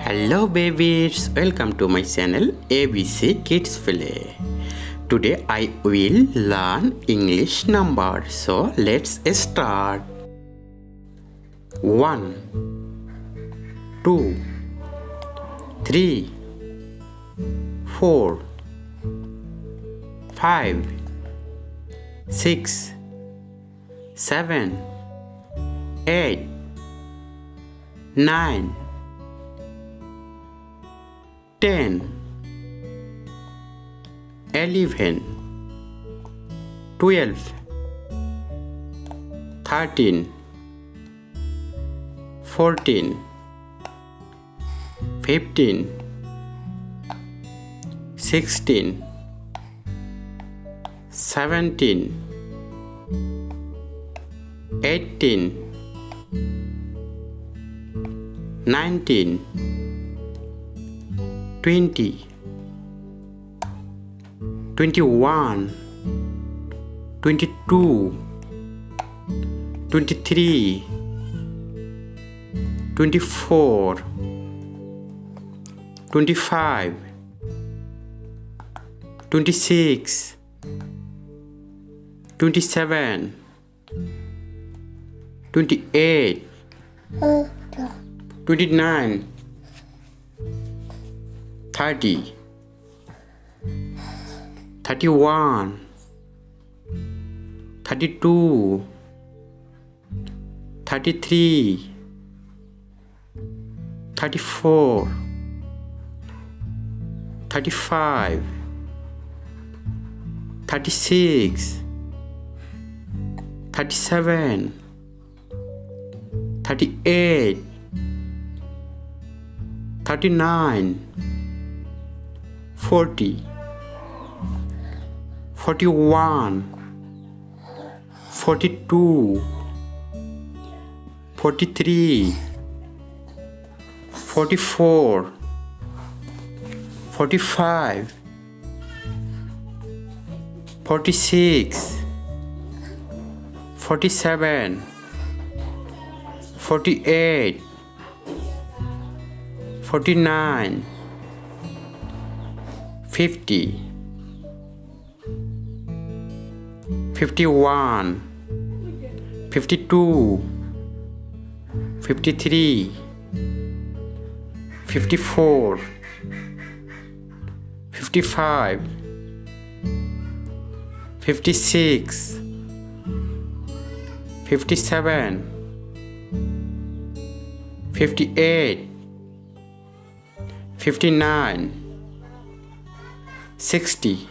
Hello babies, welcome to my channel ABC Kids Play. Today I will learn English numbers, so let's start. 1 2 3 4 5 6 7 8 9 10 11 12 13 14 15 16 17 18 19 20 21 22 23 24 25 26 27 28 29 30 31 32 33 34 35 36 37 38 39 40 41 42 43 44 45 46 47 48 49 50 51 52 53 54 55 56 57 58 59 60